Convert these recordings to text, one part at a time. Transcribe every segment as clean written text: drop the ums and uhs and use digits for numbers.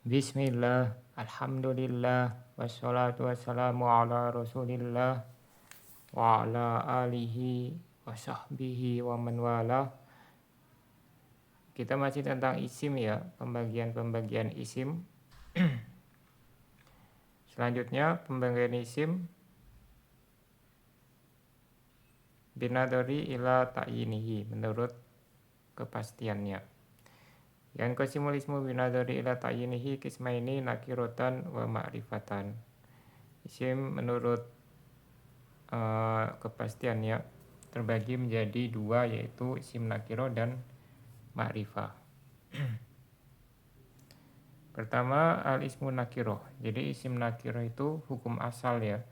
Bismillah, alhamdulillah, wassalatu wassalamu ala rasulillah wa ala alihi wa sahbihi wa man wala. Kita masih tentang isim ya, pembagian isim. Selanjutnya pembagian isim binadari ila ta'yinihi, menurut kepastiannya. Yang qasimul ismu binadari ila ta'yinihi kismaini nakirotan wa ma'rifatan. Isim menurut kepastiannya terbagi menjadi dua, yaitu isim nakiro dan ma'rifah. Pertama, al-ismu nakiro. Jadi isim nakiro itu hukum asal ya.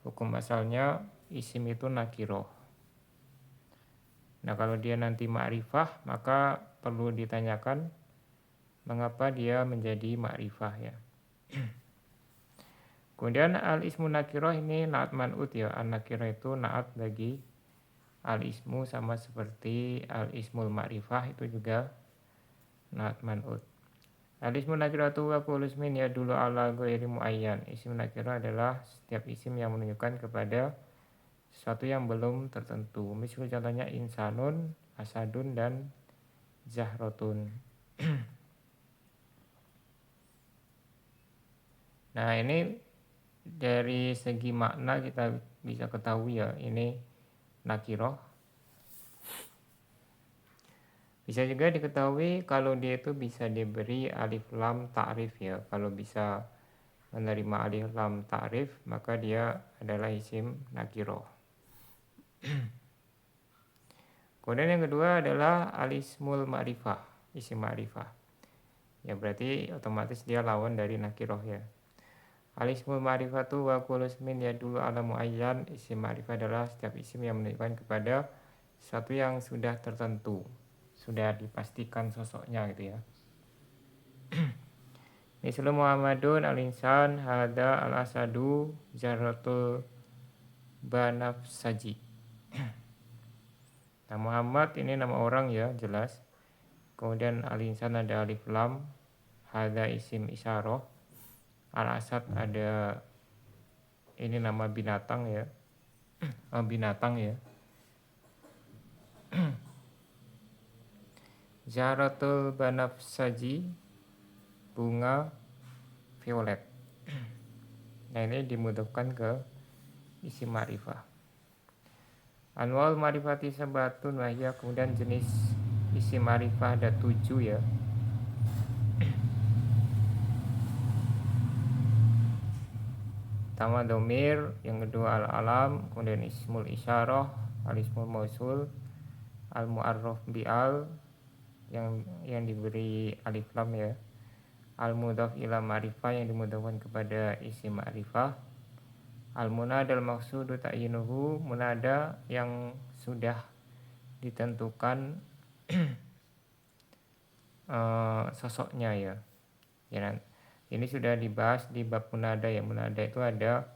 Hukum asalnya isim itu nakiro. Nah, kalau dia nanti ma'rifah, maka perlu ditanyakan mengapa dia menjadi ma'rifah ya. Kemudian al-ismu nakiro ini naat man'ut ya. Al-nakiro itu naat bagi al-ismu, sama seperti al-ismul ma'rifah itu juga naat man'ut. Al-ismu nakiratu wa kullu ismin yadullu ala ghairi muayyan. Isim nakirah adalah setiap isim yang menunjukkan kepada sesuatu yang belum tertentu. Misal contohnya insanun, asadun, dan zahrotun. Nah, ini dari segi makna kita bisa ketahui ya, ini nakiroh. Bisa juga diketahui kalau dia itu bisa diberi alif lam ta'rif ya. Kalau bisa menerima alif lam ta'rif, maka dia adalah isim nakiroh. Kemudian yang kedua adalah al-ismul ma'rifah, isim ma'rifah. Ya berarti otomatis dia lawan dari nakiroh ya. Al-ismul ma'rifatu wa kullu ismin yadullu ala muayyan. Isim ma'rifah adalah setiap isim yang menunjukkan kepada sesuatu yang sudah tertentu, sudah dipastikan sosoknya gitu ya. Misal Muhammadun al-insan, hada al-asadu, zarratul banafsaji. Nah, Muhammad ini nama orang ya, jelas. Kemudian al-insan ada alif lam, hada isim isyarah, al-asad ada ini nama binatang ya. Binatang ya. Zahratul banafsaji, bunga violet. Nah, ini dimudahkan ke isim ma'rifah. Anwal ma'rifati sabatun wahya, kemudian jenis isim ma'rifah ada 7 ya. Pertama domir, yang kedua al-alam, kemudian ismul isyarah, al-ismul mausul, al-mu'arraf bi'al yang diberi alif lam ya, al-mudhaf ila ma'rifah yang dimudahkan kepada isim ma'rifah, al-munada al-maqsudu ta'yinuhu, munada yang sudah ditentukan sosoknya ya. Ini sudah dibahas di bab munada ya. Munada itu ada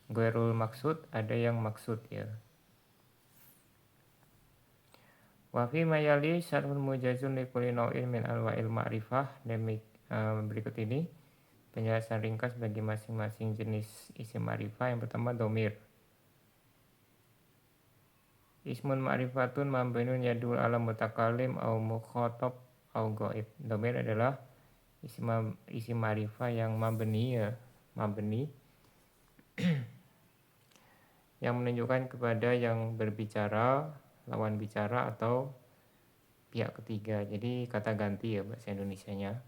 ghairul maksud, ada yang maksud ya. Wa fi mayali syarhul mujazun li kulli nau'in min anwa'il ma'rifah. Berikut ini penjelasan ringkas bagi masing-masing jenis isim ma'rifah. Yang pertama domir. Ismun ma'rifatun mabniun yadul ala mutakalim au mukhatab au ghaib. Domir adalah isim ma'rifah yang mabni ya, mabni yang menunjukkan kepada yang berbicara, lawan bicara, atau pihak ketiga. Jadi kata ganti ya bahasa Indonesianya.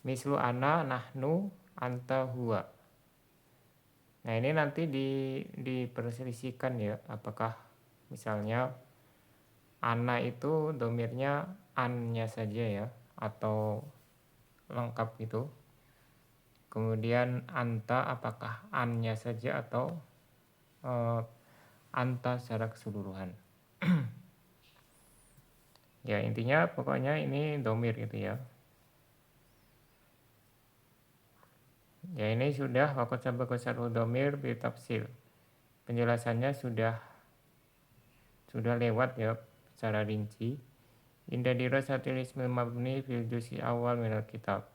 Mislu ana, nahnu, anta, huwa. Nah, ini nanti diperselisihkan ya, apakah misalnya ana itu domirnya an-nya saja ya, atau lengkap gitu. Kemudian anta apakah an-nya saja atau anta secara keseluruhan. Ya intinya pokoknya ini domir gitu ya. Ya ini sudah waqad sabaqa syarhul domir bi tafsil. Penjelasannya sudah lewat ya secara rinci. Inda dirasatil ismil mabni fil juz'i awal minal kitab.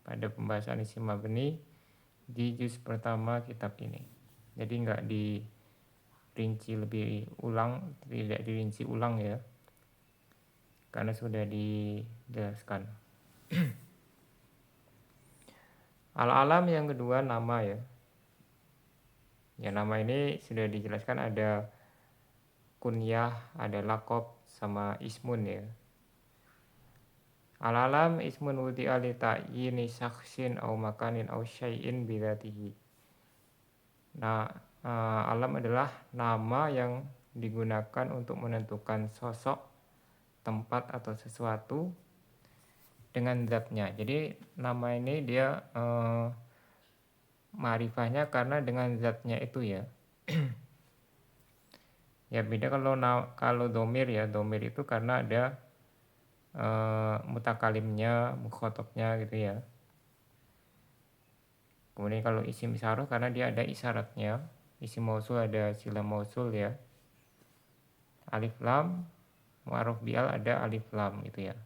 pada pembahasan isim mabni di juz pertama kitab ini. Jadi nggak dirinci lebih ulang, tidak dirinci ulang ya, karena sudah dijelaskan. Al-alam yang kedua nama ya. Ya nama ini sudah dijelaskan ada kunyah, ada lakob, sama ismun ya. Al-alam ismun wudi'a li ta'yini syakhsin au makanin au syai'in bidzatihi. Nah, alam adalah nama yang digunakan untuk menentukan sosok, tempat atau sesuatu dengan zatnya. Jadi nama ini dia ma'rifahnya karena dengan zatnya itu ya. Ya beda kalau domir ya, domir itu karena ada mutakalimnya, mukhotabnya gitu ya. Kemudian kalau isim isyarah karena dia ada isyaratnya. Isim mausul ada sila mausul ya. Alif lam, mu'arraf bi'al ada alif lam gitu ya.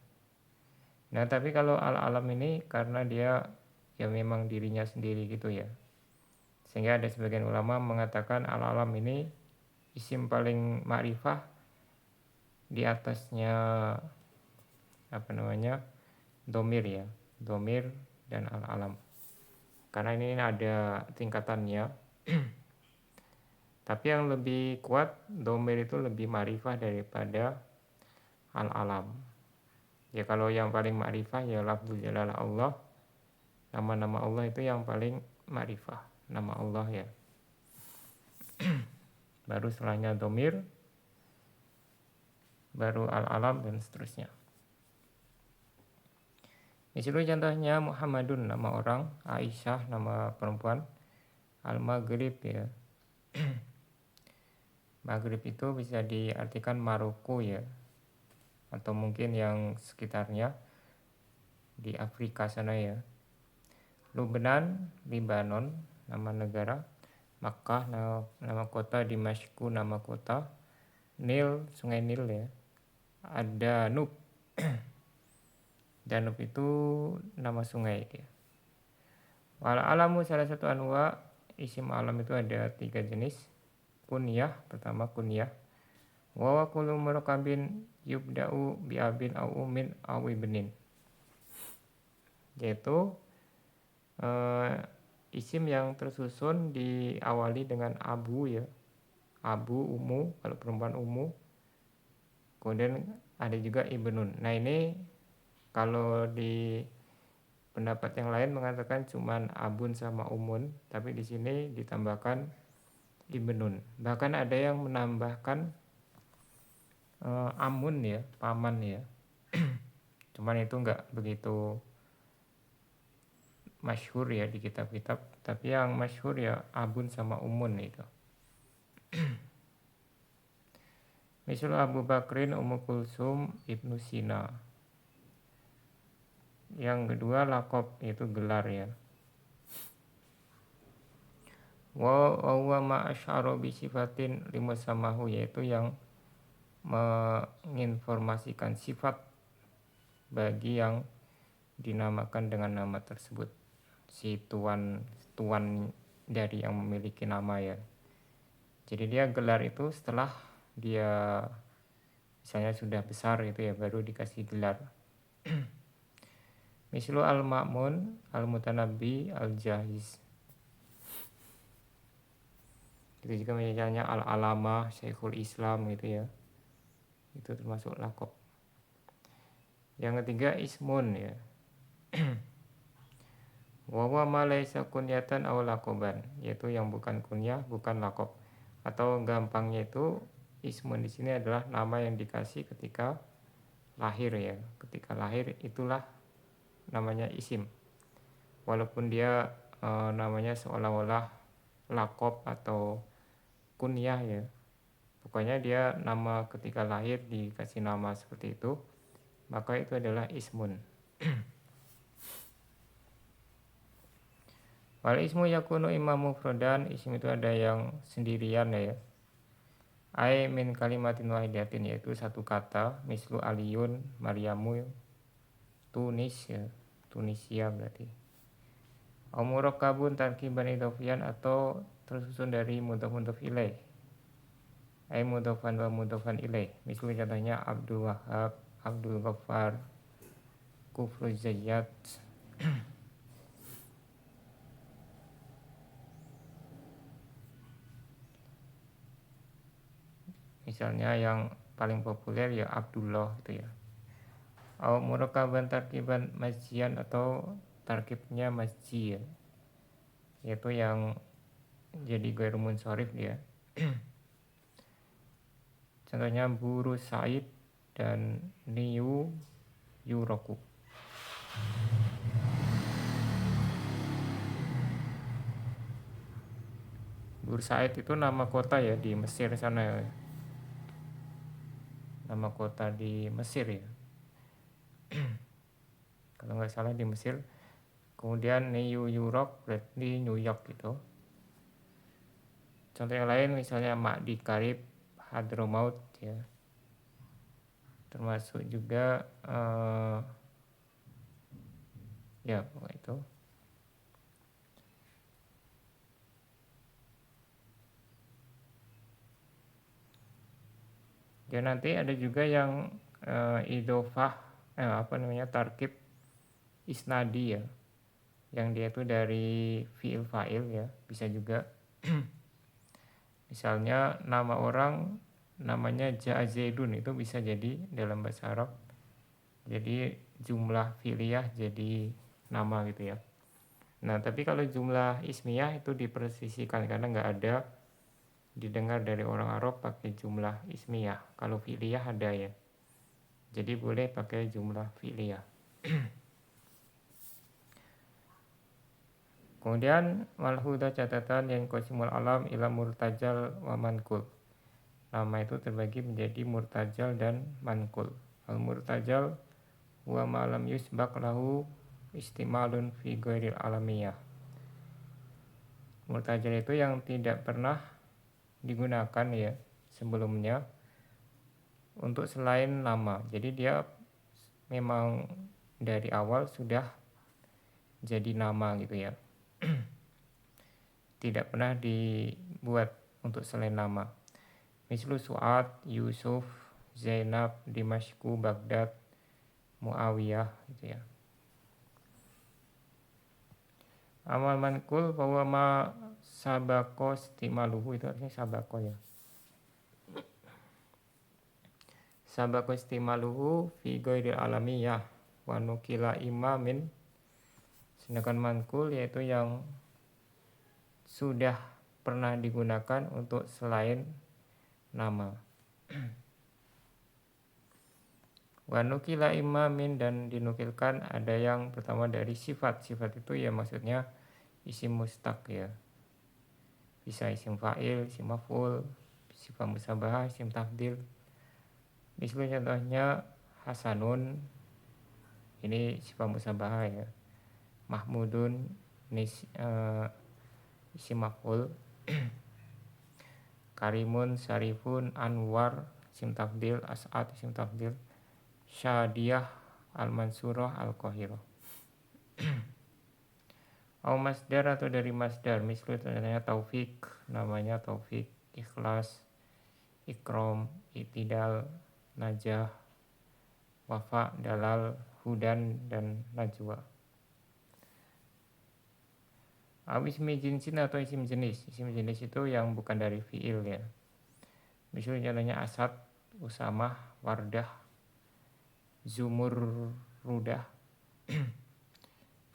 Nah tapi kalau al-alam ini karena dia ya memang dirinya sendiri gitu ya. Sehingga ada sebagian ulama mengatakan al-alam ini isim paling ma'rifah di atasnya domir ya, domir dan al-alam, karena ini ada tingkatannya. Tapi yang lebih kuat domir itu lebih ma'rifah daripada al-alam ya. Kalau yang paling ma'rifah ya lafzul jalalah Allah, nama-nama Allah itu yang paling ma'rifah, nama Allah ya. Baru setelahnya domir, baru al-alam dan seterusnya. Misalnya contohnya Muhammadun nama orang, Aisyah nama perempuan, Al-Maghrib ya. Maghrib itu bisa diartikan Maroko ya, atau mungkin yang sekitarnya di Afrika sana ya. Lubnan, Libanon nama negara, Makkah nama kota, Dimashku nama kota, Nil sungai Nil ya. Ada Danub. Danub itu nama sungai dia. Wal alamu salah satu anwa isim alam itu ada 3 jenis. Kunyah, pertama kunyah. Wa kullu murakabin yubda'u bi abin au ummin au ibnin. Yaitu isim yang tersusun diawali dengan abu ya. Abu, umu, kalau perempuan umu. Kemudian ada juga ibnun. Nah ini kalau di pendapat yang lain mengatakan cuman abun sama umun, tapi di sini ditambahkan ibnun. Bahkan ada yang menambahkan amun ya, paman ya. Cuman itu enggak begitu masyhur ya di kitab-kitab, tapi yang masyhur ya abun sama umun itu. Misal Abu Bakrin, Ummu Kulsum, Ibnu Sina. Yang kedua lakob, yaitu gelar ya. Wa huwa ma asyara bi sifatin limusamahu, yaitu yang menginformasikan sifat bagi yang dinamakan dengan nama tersebut. Si tuan dari yang memiliki nama ya. Jadi dia gelar itu setelah dia misalnya sudah besar itu ya baru dikasih gelar. Mislu al-ma'mun, al-mutanabbi, al-jahiz. Itu juga misalnya al-alamah, syekhul islam gitu ya. Itu termasuk lakob. Yang ketiga ismun ya. Wa huwa ma laisa kunyatan aw lakoban, yaitu yang bukan kunyah, bukan lakob. Atau gampangnya itu ismun di sini adalah nama yang dikasih ketika lahir ya. Ketika lahir itulah namanya isim, walaupun dia namanya seolah-olah lakob atau kunyah ya. Pokoknya dia nama ketika lahir dikasih nama seperti itu, maka itu adalah ismun. Wal ismu yakunu imam mufradan, isim itu ada yang sendirian ya. Ai min kalimatin wahidatin, yaitu satu kata, mislu aliyun, Maryamu, Tunis ya. Tunisia berarti. Au murakkabun tarkiban idhofian atau tersusun dari mudhof ilaih. Ai mudhofan wa mudhofan ilaih. Misalnya contohnya Abdul Wahhab, Abdul Ghaffar, Kufru Zayyat. Misalnya yang paling populer ya Abdullah gitu ya. Au murakkaban tarkiban masjian atau tarkibnya masjid, yaitu yang jadi ghairu munsharif dia. Contohnya Buru Said dan Niu Yuroku. Buru Said itu nama kota ya di Mesir sana ya. Nama kota di Mesir ya. Kalau nggak salah di Mesir. Kemudian New York berarti New York gitu. Contoh yang lain misalnya Ma'di Karib, Hadramaut ya. Termasuk juga ya pokoknya itu. Ya nanti ada juga yang idofah tarkib isnadi ya, yang dia itu dari fi'il fa'il ya, bisa juga. Misalnya nama orang namanya Zaidun itu bisa jadi dalam bahasa Arab jadi jumlah fi'liyah jadi nama gitu ya. Nah tapi kalau jumlah ismiyah itu dipersisikan karena nggak ada didengar dari orang Arab pakai jumlah ismiyah. Kalau fi'liyah ada ya, jadi boleh pakai jumlah fi'liyah. Kemudian malhuda catatan yang qasimul alam ila murtajal wa mankul. Nama itu terbagi menjadi murtajal dan mankul. Al murtajal wa malam yusbaq lahu istimalun fi ghairil alamiyah. Murtajal itu yang tidak pernah digunakan ya sebelumnya untuk selain nama. Jadi dia memang dari awal sudah jadi nama gitu ya. Tidak pernah dibuat untuk selain nama. Mislu Su'ad, Yusuf, Zainab, Dimashku, Baghdad, Muawiyah gitu ya. Amal mankul bahwa ma sabako istimaluhu itu artinya sabako ya. Sabako istimaluhu fi ghairil alamiyah wa nukila imamin. Sedangkan mankul yaitu yang sudah pernah digunakan untuk selain nama. Wa nukila imamin dan dinukilkan ada yang pertama dari sifat. Sifat itu ya maksudnya isim mustaq ya. Bisa isim fa'il, isim maf'ul, sifat musabahah, isim tafdil. Misalnya contohnya Hasanun, ini sifat musabahah ya. Mahmudun, ini isim maf'ul. Karimun, Syarifun, Anwar, isim tafdil, As'ad, isim tafdil. Syadiyah, Al-Mansurah, Al-Qahirah. Au masdar atau dari masdar, misalnya taufik, namanya taufik, ikhlas, ikrom, itidal, najah, wafa, dalal, hudan, dan najwa. Au ismi jinsin atau isim jenis. Isim jenis itu yang bukan dari fi'il ya. Misalnya contohnya Asad, Usamah, Wardah, Zumur, Rudah,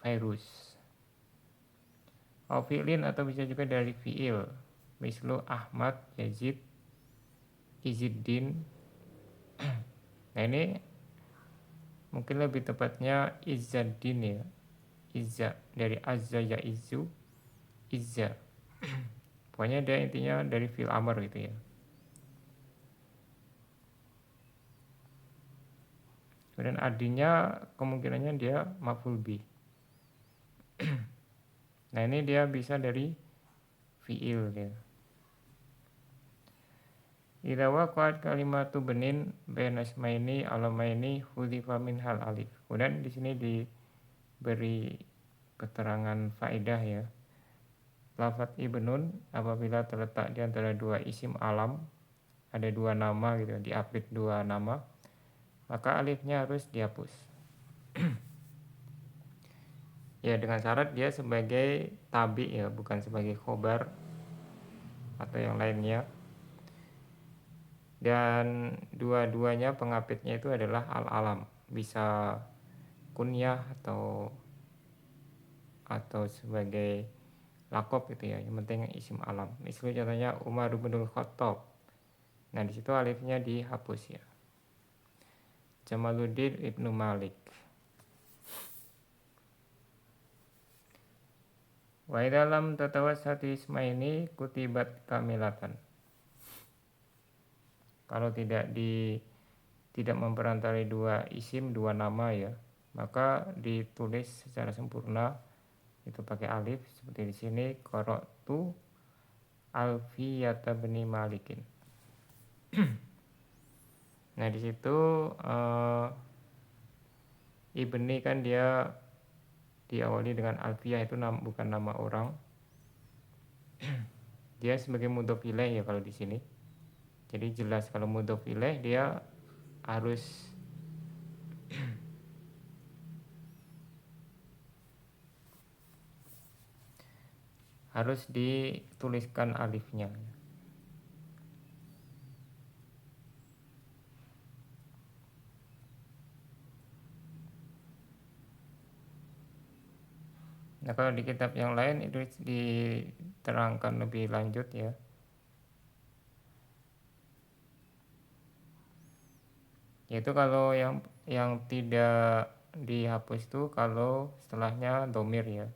Virus. Au fi'lin atau bisa juga dari fi'il. Mislu Ahmad, Yazid, Iziddin. Nah ini mungkin lebih tepatnya Izzaddin ya. Izza dari azza ya izu, izza. Pokoknya dia intinya dari fi'il amr gitu ya. Kemudian adinya kemungkinannya dia maf'ul bih. Nah ini dia bisa dari fi'il ya. Idza waqa'at kalimatu benin baina ismaini alamaini hudzifa min hal alif. Kemudian di sini diberi keterangan faedah ya. Lafadz ibnun apabila terletak di antara dua isim alam, ada dua nama gitu, diapit dua nama, maka alifnya harus dihapus. Ya dengan syarat dia sebagai tabi ya, bukan sebagai khobar atau yang lainnya. Dan dua-duanya pengapitnya itu adalah al-alam, bisa kunyah atau sebagai lakob gitu ya, yang penting isim alam. Misalnya contohnya Umar bin Khattab. Nah di situ alifnya dihapus ya. Jamaluddin Ibnu Malik. Wa dalam tatawassati ismaini kutibat kamilatan. Kalau tidak memperantari dua isim, dua nama ya, maka ditulis secara sempurna itu pakai alif seperti di sini qara'tu Alfiyata bani Malikin. Nah di situ ibni kan dia diawali dengan Alfiyah, itu bukan nama orang. Dia sebagai mudhof ilaih ya kalau di sini. Jadi jelas kalau mudhof ilaih dia harus dituliskan alifnya. Nah kalau di kitab yang lain itu diterangkan lebih lanjut ya. Yaitu kalau yang tidak dihapus itu kalau setelahnya domir ya,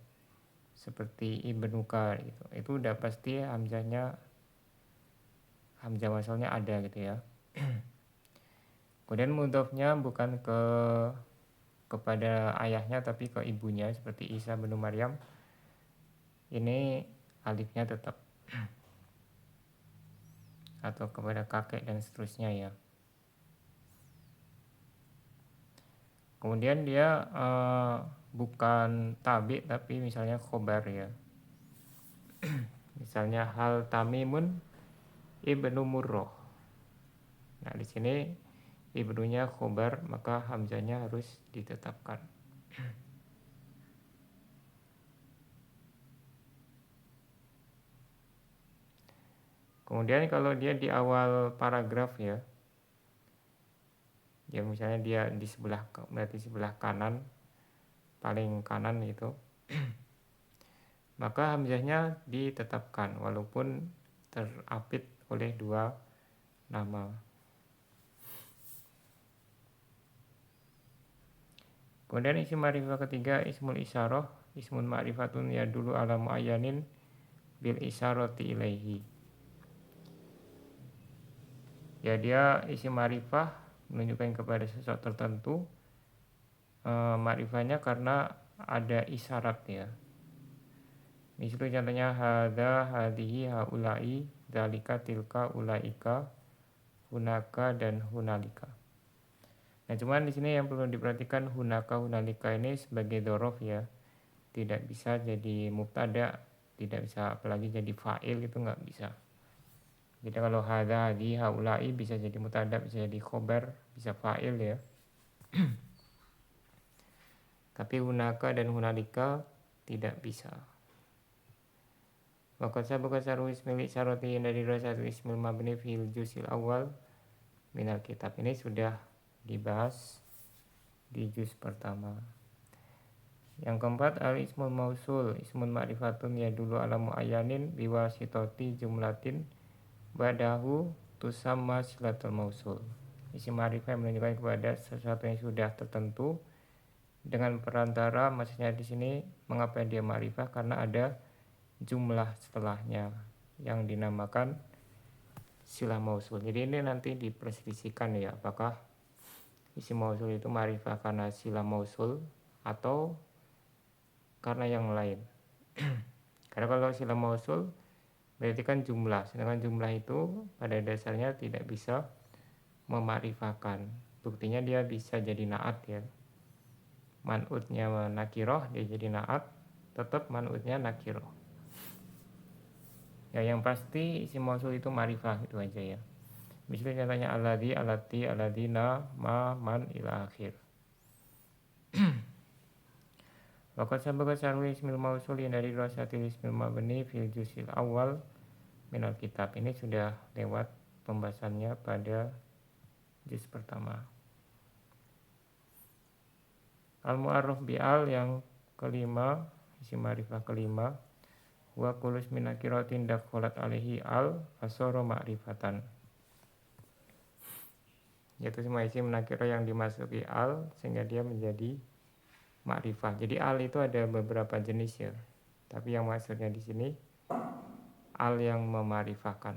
seperti ibnuka gitu, itu udah pasti hamzah wasalnya ada gitu ya. Kemudian mudhofnya bukan kepada ayahnya tapi ke ibunya seperti Isa bin Maryam, ini alifnya tetap atau kepada kakek dan seterusnya ya. Kemudian dia bukan tabi tapi misalnya khobar ya. Misalnya hal tamimun ibnu murroh. Nah di sini ibnunya khobar, maka hamzahnya harus ditetapkan. Kemudian kalau dia di awal paragraf ya, misalnya dia berarti sebelah kanan, paling kanan itu, maka hamzahnya ditetapkan walaupun terapit oleh dua nama. Kemudian isim ma'rifah ketiga ismul isyarah, ismun ma'rifatun ya dulu ala muayyanin bil isyarati ilaihi. Ya dia isim ma'rifah menunjukkan kepada sesuatu tertentu, ma'rifahnya karena ada isyarat ya. Misalnya contohnya hadza, hadihi, haulai, dzalika, tilka, ulaika, hunaka dan hunalika. Nah cuman di sini yang perlu diperhatikan hunaka, hunalika ini sebagai dzaraf ya, tidak bisa jadi mubtada, tidak bisa apalagi jadi fa'il, itu nggak bisa. Jadi kalau hadza, hadi, haulai bisa jadi mubtada, bisa jadi khobar, bisa fa'il ya. Tapi hunaka dan hunalika tidak bisa. Maka saru ismil isyarati dari satu ismil mabni fil juzil awal minal kitab. Ini sudah dibahas di juz pertama. Yang keempat al ismul mausul, ismun ma'rifatun ya dulu ala muayyanin biwasitoti jumlatin badahu tusamma silatul mausul. Isim ma'rifah menunjukkan kepada sesuatu yang sudah tertentu dengan perantara, maksudnya di sini mengapa dia ma'rifah, karena ada jumlah setelahnya yang dinamakan silah mausul. Jadi ini nanti diperselisihkan ya, apakah isim mausul itu ma'rifah karena silah mausul atau karena yang lain. Karena kalau silah mausul berarti kan jumlah, sedangkan jumlah itu pada dasarnya tidak bisa memarifahkan. Buktinya dia bisa jadi naat ya. Man'utnya nakiroh dia jadi naat, tetap man'utnya nakiro. Ya yang pasti isim mausul itu ma'rifah itu aja ya. Misalnya contohnya alladzi, allati, alladina, ma, man ila akhir. Waqad sabaqa syarhu ismil mausul dari rasatil ismil mabni fil juz'il awal minal kitab. Ini sudah lewat pembahasannya pada juz pertama. Al-mu'arraf bi'al yang kelima, isim ma'rifah kelima, wa kulus minakiratin dakholat alaihi al fasoro ma'rifatan. Yaitu semua isim nakirah yang dimasuki al sehingga dia menjadi ma'rifah. Jadi al itu ada beberapa jenis ya. Tapi yang maksudnya di sini al yang memarifahkan.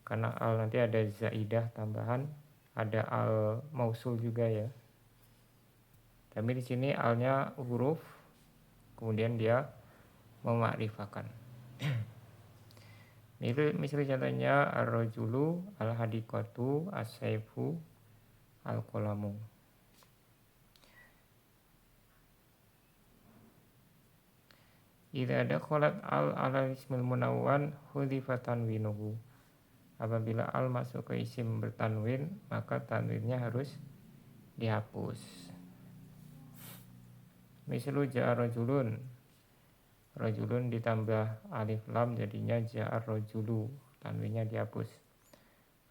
Karena al nanti ada zaidah tambahan, ada al mausul juga ya. Tapi di sini alnya huruf, kemudian dia memakrifahkan. Misalnya contohnya ar-rajulu, al-hadiqatu, as-saifu, al-qalamu. Idza dakhalat al-ala ismil munawwan hudhifa tanwinuhu. Apabila al masuk ke isim bertanwin, maka tanwinnya harus dihapus. Misalu ja'a rajulun, rajulun ditambah alif lam jadinya ja'a rajulu, tanwinnya dihapus.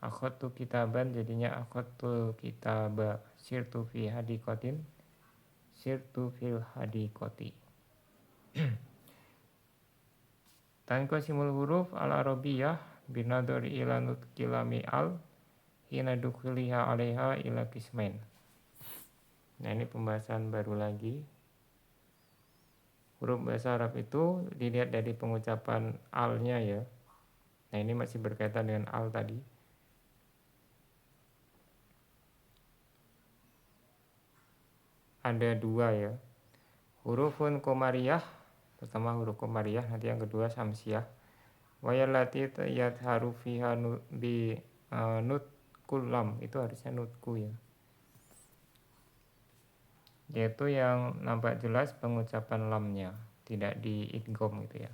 Akhadtu kitaban jadinya akhadtul kitaba. Sirtu fi hadiqatin, sirtu fil hadiqati. Tanqasimul huruf al-arabiyyah binadari ila nutqilami al hina dukhuliha 'alaiha ila qismain. Nah, ini pembahasan baru lagi. Huruf bahasa Arab itu dilihat dari pengucapan al-nya ya. Nah, ini masih berkaitan dengan al tadi. Ada dua ya. Hurufun qamariyah, pertama huruf qamariyah, nanti yang kedua samsiyah. Wa yallati yadharu fiha bi nutkul lam, itu harusnya nutku ya. Yaitu yang nampak jelas pengucapan lamnya, tidak di idgham gitu ya.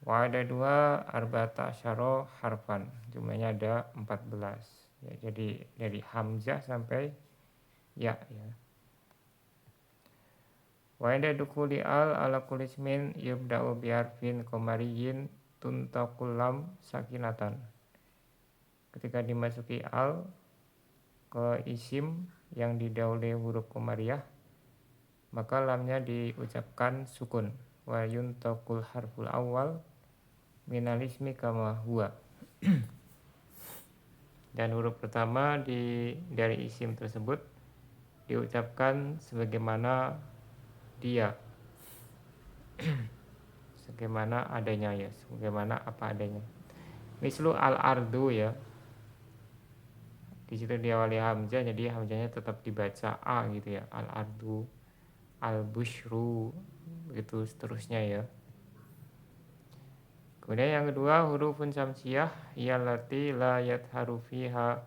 Wa ada dua arba'ata asyara harfan, jumlahnya ada 14 ya, jadi dari hamzah sampai ya ya. Wa inda dukuli al ala kulismin yubda'u bi harfin qamariyin tuntaqul lam sakinatan. Ketika dimasuki al ke isim yang didahului huruf qamariyah, maka lamnya diucapkan sukun. Wa yuntaqul harful awal minal ismi kama huwa. Dan huruf pertama dari isim tersebut diucapkan sebagaimana dia, sebagaimana adanya ya, sebagaimana apa adanya. Mislu al-ardu ya, di situ diawali hamzah, jadi hamzahnya tetap dibaca a gitu ya, al-ardu, al-bushru, begitu seterusnya ya. Kemudian yang kedua hurufun samsiyah yallati la yadharu fiha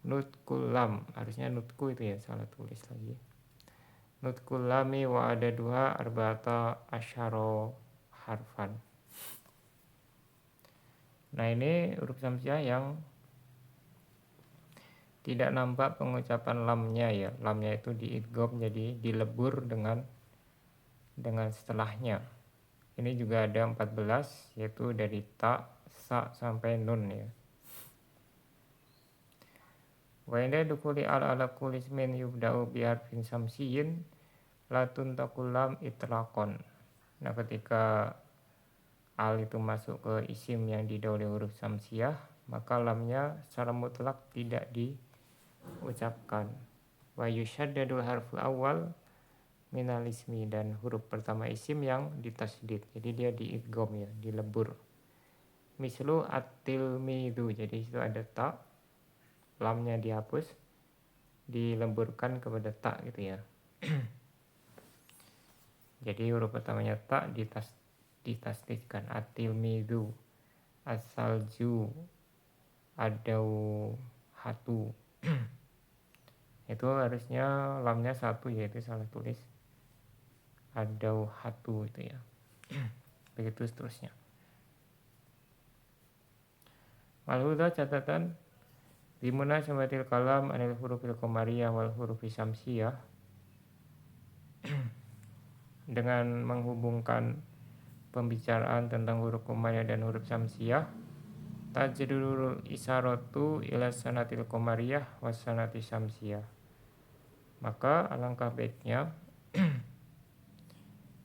nutkul lam, harusnya nutku itu ya, salah tulis lagi. Nutkul lami wa ada dua arba'ata asyara harfan. Nah, ini huruf samsiyah yang tidak nampak pengucapan lamnya ya. Lamnya itu diidgham, jadi dilebur dengan setelahnya. Ini juga ada 14, yaitu dari ta, sa sampai nun ya. Wa inda dukuli ala kulismin yubda'u bi harfin samsiyin la tuntaqul lam itlaqan. Nah, ketika al itu masuk ke isim yang didahului huruf samsiyah, maka lamnya secara mutlak tidak diucapkan. Wa yushaddadul harful awal minal ismi, dan huruf pertama isim yang ditasydid, jadi dia diidgham ya, dilebur. Mislu at-tilmidu, jadi itu ada ta, lamnya dihapus, dilemburkan kepada ta gitu ya. Jadi huruf pertamanya ta ditasydidkan, at-tilmidu, as-salju, adau hatu. Itu harusnya lamnya satu, yaitu salah tulis. ad-dauhatu itu ya. Begitu seterusnya. Malhudah catatan dimana sabatil kalam anil hurufil qamariyah wal hurufi syamsiyah, dengan menghubungkan pembicaraan tentang huruf qamariyah dan huruf syamsiyah, tajrurul isaratu ila sanatil qamariyah was sanati syamsiyah. Maka alangkah baiknya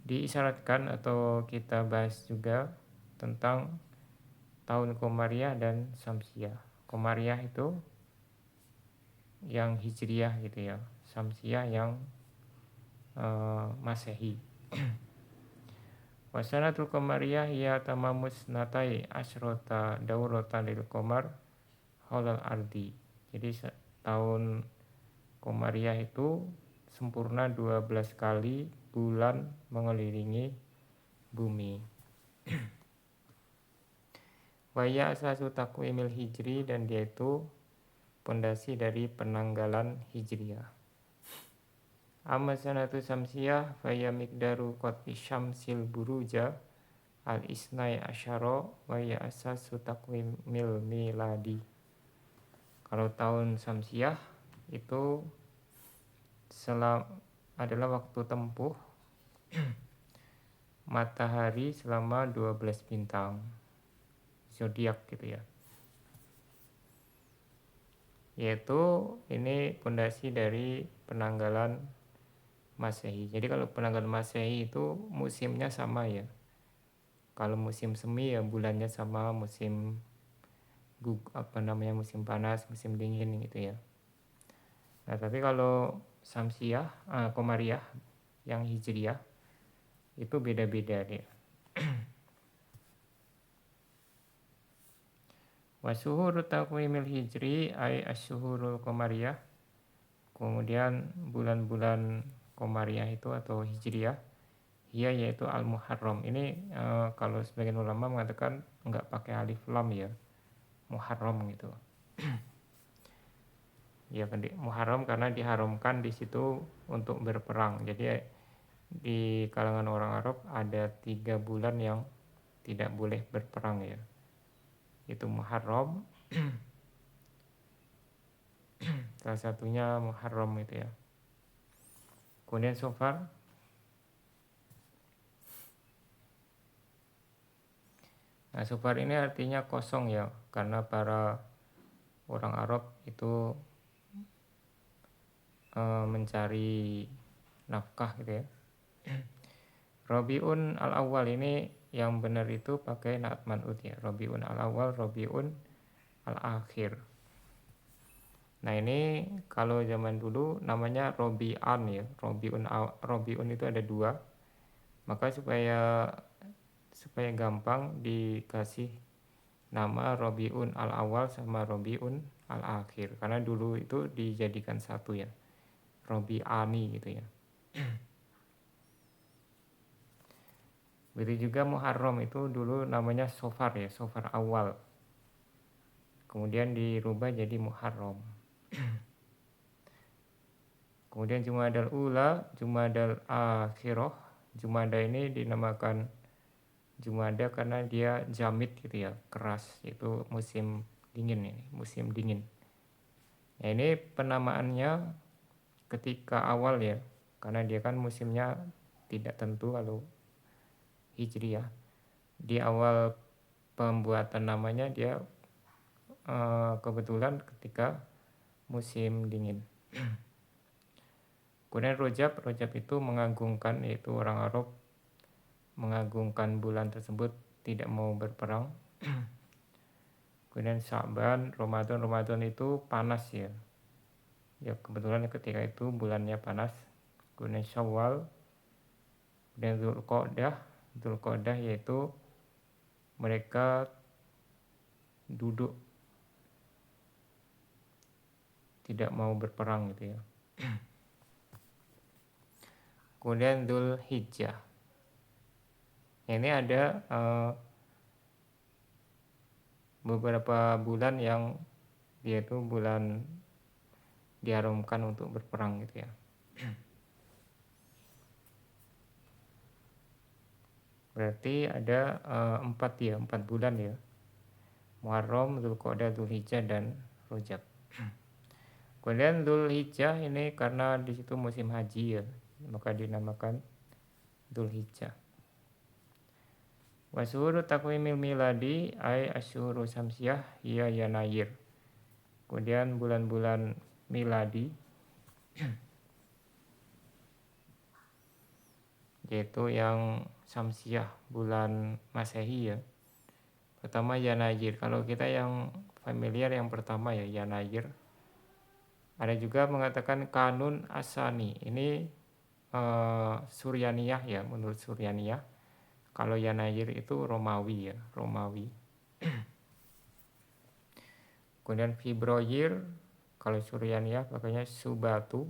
diisyaratkan atau kita bahas juga tentang tahun Qamariyah dan Syamsiyah. Qamariyah itu yang Hijriyah gitu ya, Syamsiyah yang Masehi. Wasanatul Qamariyah ya tamamus natai asrota dauratan lil qamar haulal ardi. Jadi tahun Qamariyah itu sempurna 12 kali bulan mengelilingi bumi. Waya asasu takwimil hijri, dan dia itu pondasi dari penanggalan hijriyah. Amma sanatu samsiyah faya miqdaru qat'i syamsil buruja al isnai asyara waya asasu takwimil miladi. Kalau tahun samsiyah itu adalah waktu tempuh matahari selama 12 bintang zodiak gitu ya. Yaitu ini pondasi dari penanggalan Masehi. Jadi kalau penanggalan Masehi itu musimnya sama ya. Kalau musim semi ya bulannya sama, musim musim panas, musim dingin gitu ya. Nah, tapi kalau Samsiyah, Qamariyah yang Hijriyah itu beda-beda dia. Wasuhur taqwimil hijri ay asyuhurul qamariyah. Kemudian bulan-bulan qamariyah itu atau hijriyah, ia yaitu al-muharram. Ini kalau sebagian ulama mengatakan enggak pakai alif lam ya, muharram gitu. Ya, muharram karena diharamkan di situ untuk berperang. Jadi di kalangan orang Arab ada 3 bulan yang tidak boleh berperang ya. Itu Muharram, salah satunya Muharram itu ya. Kemudian Safar, nah Safar ini artinya kosong ya, karena para orang Arab itu mencari nafkah gitu ya. Rabiun al-awwal ini yang benar itu pakai naat man'ut ya. Rabiun al-awwal, Rabiun al-akhir. Nah ini kalau zaman dulu namanya Robi'an ya. Robiun itu ada 2. Maka supaya gampang dikasih nama Robiun al-awwal sama Robiun al-akhir. Karena dulu itu dijadikan satu ya. Robi'ani gitu ya. Begitu juga Muharram itu dulu namanya Safar ya, Safar awal. Kemudian dirubah jadi Muharram. Kemudian Jumadal Ula, Jumadal Akhirah. Jumada ini dinamakan Jumada karena dia jamid gitu ya, keras. Itu musim dingin ini, musim dingin. Nah ini penamaannya ketika awal ya, karena dia kan musimnya tidak tentu kalau Hijriyah. Di awal pembuatan namanya dia kebetulan ketika musim dingin. Kemudian Rojab itu mengagungkan, yaitu orang Arab mengagungkan bulan tersebut, tidak mau berperang. Kemudian Sya'ban, Ramadan itu panas ya. Ya kebetulan ketika itu bulannya panas. Kemudian Syawal, kemudian Dzulqa'dah yaitu mereka duduk tidak mau berperang gitu ya. Kemudian Dzulhijjah. Ini ada beberapa bulan yang dia itu bulan diharamkan untuk berperang gitu ya. Berarti ada 4 bulan ya. Muharram, Dzulqa'dah, Dzulhijjah dan Rajab. Kemudian Dzulhijjah ini karena di situ musim haji ya, maka dinamakan Dzulhijjah. Wa syuhuru takwimil miladi ay asyhuru samsiyah hiya yanayir. Kemudian bulan-bulan miladi yaitu yang samsiyah bulan Masehi ya. Pertama Yanayir. Kalau kita yang familiar yang pertama ya Yanayir. Ada juga mengatakan Kanun Asani. Ini Suryaniyah ya, menurut Suryaniyah. Kalau Yanayir itu Romawi ya, Romawi. Kemudian Februari, kalau Suryaniyah pakainya Subatu.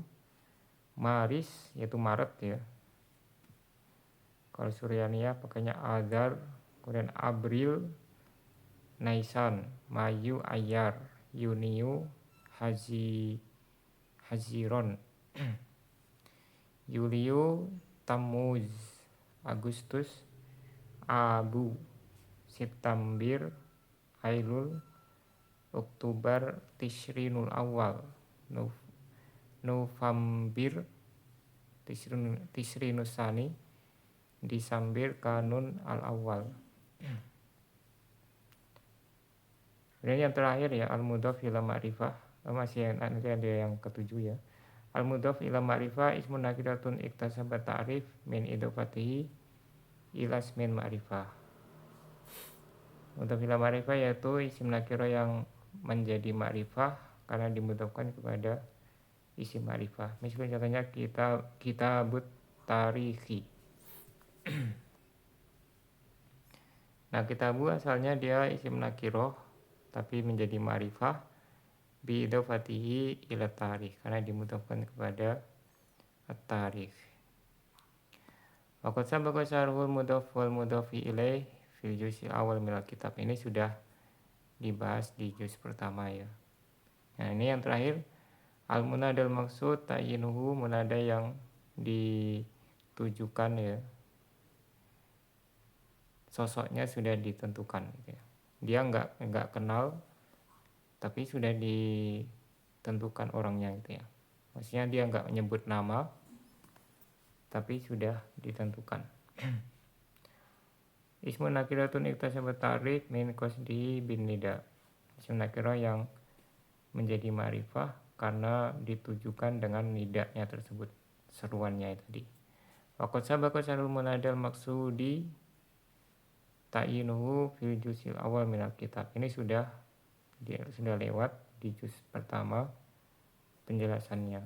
Maris yaitu Maret ya. Kalau Suryaniyah pakainya Azar. Kemudian April, Naisan, Mayu, Ayar, Yuniu, Haziron, Yuliu, Tammuz, Agustus, Abu, September, Ailul, Oktober, Tishrinul Awal, November, Tishrinus Sani, Desember, Kanun Al-Awal. Kemudian yang terakhir ya al-mudhaf ila ma'rifah. Masih nanti ada yang ketujuh ya. Al-mudhaf ila ma'rifah ismun nakiratun iktasabat ta'rif min idofatihi ila ismin ma'rifah. Mudhaf ila ma'rifah yaitu isim nakirah yang menjadi ma'rifah karena dimudhafkan kepada isim ma'rifah. Misalnya contohnya kitabut tarikhi. Nah, kitabu asalnya dia isim nakirah tapi menjadi ma'rifah bi idofatihi ila tarikh karena dimudhafkan kepada at-tarikh. Waqad sabaqa syarhul mudhaf wal mudhafi ilaih fil juz'il awal minal kitab. Ini sudah dibahas di juz pertama ya. Nah, ini yang terakhir al-munadal maksud ta'yinuhu, munada yang ditujukan ya. Sosoknya sudah ditentukan gitu ya. Dia enggak kenal tapi sudah ditentukan orangnya gitu ya. Maksudnya dia enggak menyebut nama tapi sudah ditentukan. Ismun nakiratun iktasabat ta'rif min qasdihi bin nida. Isim nakirah yang menjadi ma'rifah karena ditujukan dengan nidanya tersebut, seruannya tadi. Waqad sabaqa syarhul munadal maksudi ta'yinuhu fil juz'il awal minal kitab. Ini sudah lewat di juz pertama penjelasannya.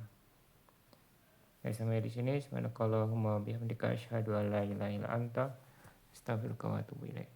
Ya, sampai di sini. Subhanakallahumma bihamdika asyhadu an la ilaha illa anta astaghfiruka wa atubu ilaik.